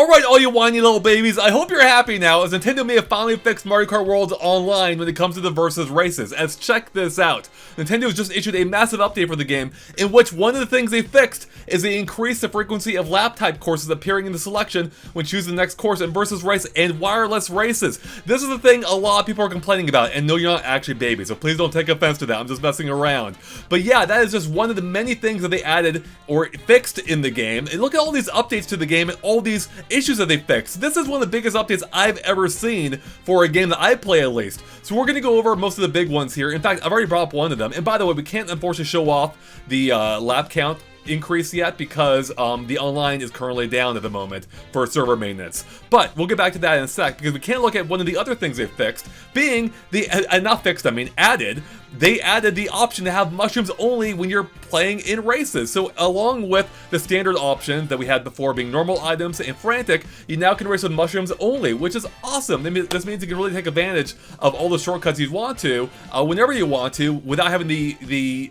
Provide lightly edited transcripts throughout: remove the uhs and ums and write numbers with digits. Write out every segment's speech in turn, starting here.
Alright, all you whiny little babies, I hope you're happy now, as Nintendo may have finally fixed Mario Kart World Online when it comes to the versus races, as check this out. Nintendo has just issued a massive update for the game, in which one of the things they fixed is they increased the frequency of lap-type courses appearing in the selection when choosing the next course in versus race and wireless races. This is the thing a lot of people are complaining about, and no, you're not actually babies, so please don't take offense to that, I'm just messing around. But yeah, that is just one of the many things that they added or fixed in the game, and look at all these updates to the game and all these issues that they fixed. This is one of the biggest updates I've ever seen for a game that I play, at least. So we're going to go over most of the big ones here. In fact, I've already brought up one of them. And by the way, we can't unfortunately show off the lap count increase yet because the online is currently down at the moment for server maintenance. But we'll get back to that in a sec, because we can't look at one of the other things they fixed, being the, not fixed, I mean added. They added the option to have mushrooms only when you're playing in races. So along with the standard option that we had before being normal items and frantic, you now can race with mushrooms only, which is awesome. This means you can really take advantage of all the shortcuts you want to, whenever you want to, without having the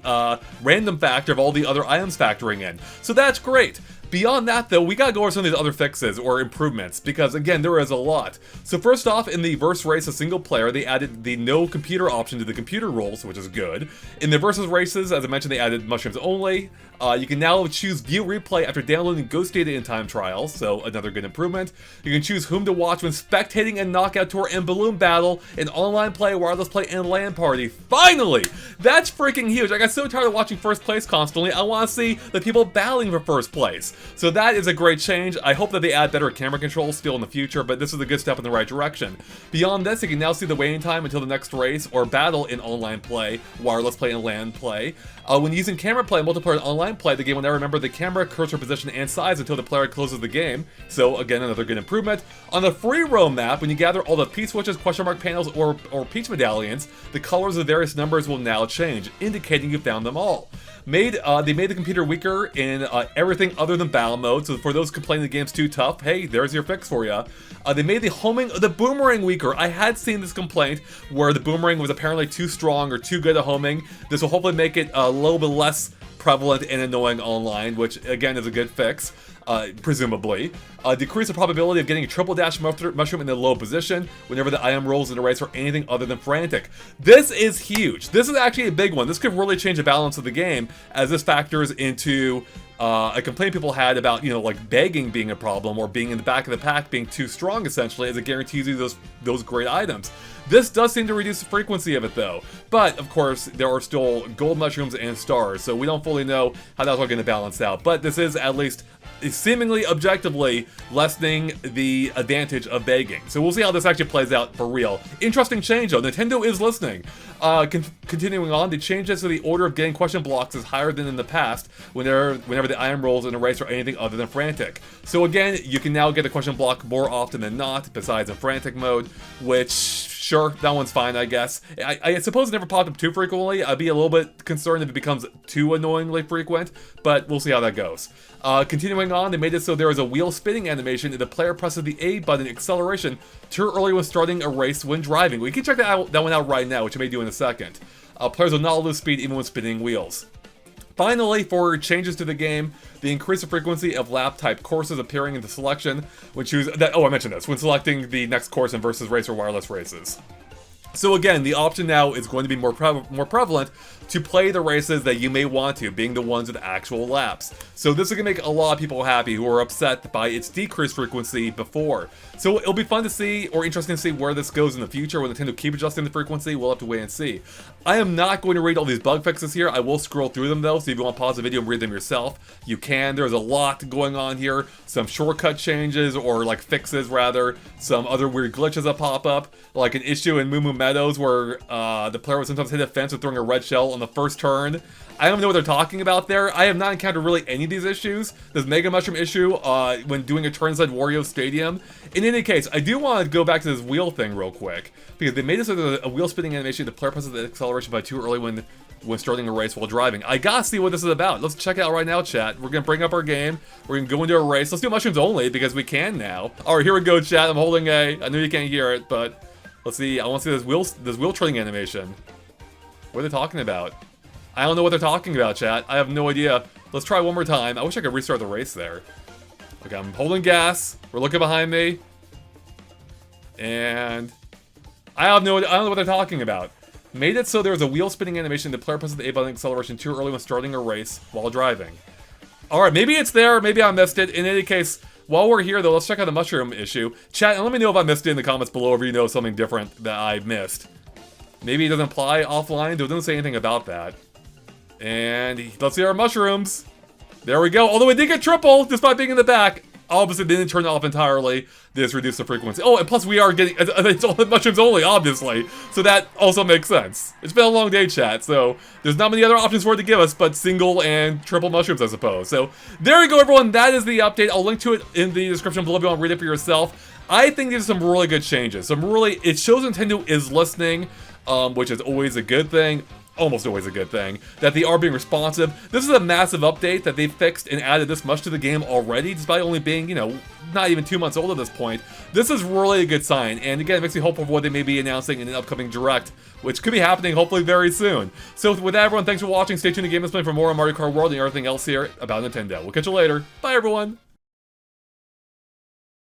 random factor of all the other items factoring in. So that's great. Beyond that, though, we gotta go over some of these other fixes or improvements, because again, there is a lot. So first off, in the versus race a single player, they added the no computer option to the computer rules, which is good. In the versus races, as I mentioned, they added mushrooms only. You can now choose view replay after downloading ghost data in time trials, so another good improvement. You can choose whom to watch when spectating a knockout tour and balloon battle, in online play, wireless play, and LAN party. Finally! That's freaking huge. I got so tired of watching first place constantly, I want to see the people battling for first place. So that is a great change. I hope that they add better camera controls still in the future, but this is a good step in the right direction. Beyond this, you can now see the waiting time until the next race or battle in online play, wireless play, and LAN play. When using camera play, multiplayer, and online play, the game will now remember the camera, cursor position, and size until the player closes the game. So again, another good improvement. On the free roam map, when you gather all the P switches, question mark panels, or Peach medallions, the colors of various numbers will now change, indicating you found them all. They made the computer weaker in everything other than battle mode, so for those complaining the game's too tough, hey, there's your fix for you. They made the homing of the boomerang weaker. I had seen this complaint where the boomerang was apparently too strong or too good at homing. This will hopefully make it a little bit less prevalent and annoying online, which again is a good fix. Presumably. Decrease the probability of getting a triple dash mushroom in a low position whenever the item rolls in a race for anything other than frantic. This is huge. This is actually a big one. This could really change the balance of the game, as this factors into a complaint people had about, like begging being a problem, or being in the back of the pack being too strong, essentially, as it guarantees you those great items. This does seem to reduce the frequency of it, though. But, of course, there are still gold mushrooms and stars, so we don't fully know how that's all going to balance out. But this is at least seemingly objectively lessening the advantage of begging. So we'll see how this actually plays out for real. Interesting change, though. Nintendo is listening. Continuing on, they changed it so the order of getting question blocks is higher than in the past whenever the item rolls in a race or anything other than frantic. So again, you can now get a question block more often than not, besides in frantic mode, which, sure, that one's fine, I guess. I suppose it never popped up too frequently. I'd be a little bit concerned if it becomes too annoyingly frequent, but we'll see how that goes. Continuing on, they made it so there is a wheel spinning animation and the player presses the A button acceleration too early when starting a race when driving. We can check that one out right now, which I may do in a second. Players will not lose speed even when spinning wheels. Finally, for changes to the game, they increase the frequency of lap-type courses appearing in the selection when I mentioned this, when selecting the next course in versus race or wireless races. So again, the option now is going to be more prevalent to play the races that you may want to, being the ones with actual laps. So this is going to make a lot of people happy who are upset by its decreased frequency before. So it'll be fun to see, or interesting to see, where this goes in the future. Will Nintendo keep adjusting the frequency? We'll have to wait and see. I am not going to read all these bug fixes here. I will scroll through them, though, so if you want to pause the video and read them yourself, you can. There's a lot going on here. Some shortcut changes, or like fixes, rather. Some other weird glitches that pop up, like an issue in Moo Moo Meadows where the player would sometimes hit a fence with throwing a red shell on the first turn. I don't know what they're talking about there. I have not encountered really any of these issues. This Mega Mushroom issue when doing a turn inside Wario Stadium. In any case, I do want to go back to this wheel thing real quick, because they made this with a wheel spinning animation. The player presses the acceleration by too early when starting a race while driving. I gotta see what this is about. Let's check it out right now, chat. We're gonna bring up our game. We're gonna go into a race. Let's do mushrooms only, because we can now. Alright, here we go, chat. I'm holding I know you can't hear it, but let's see. I want to see this wheel turning animation. What are they talking about? I don't know what they're talking about, chat. I have no idea. Let's try one more time. I wish I could restart the race there. Okay, I'm holding gas. We're looking behind me. And I don't know what they're talking about. Made it so there was a wheel spinning animation. The player presses the A button acceleration too early when starting a race while driving. Alright, maybe it's there. Maybe I missed it. In any case, while we're here, though, let's check out the mushroom issue. Chat, and let me know if I missed it in the comments below, or if you know something different that I missed. Maybe it doesn't apply offline, though it doesn't say anything about that. And let's see our mushrooms. There we go. Although it did get triple, despite being in the back. Obviously, they didn't turn it off entirely. They just reduced the frequency. Oh, and plus we are getting... It's all mushrooms only, obviously. So that also makes sense. It's been a long day, chat, so there's not many other options for it to give us but single and triple mushrooms, I suppose. So there you go, everyone. That is the update. I'll link to it in the description below if you want to read it for yourself. I think these are some really good changes. It shows Nintendo is listening, which is always a good thing. Almost always a good thing, that they are being responsive. This is a massive update that they fixed and added this much to the game already, despite only being, you know, not even 2 months old at this point. This is really a good sign, and again, it makes me hopeful for what they may be announcing in an upcoming Direct, which could be happening hopefully very soon. So with that, everyone, thanks for watching. Stay tuned to GameXplain for more on Mario Kart World and everything else here about Nintendo. We'll catch you later. Bye, everyone!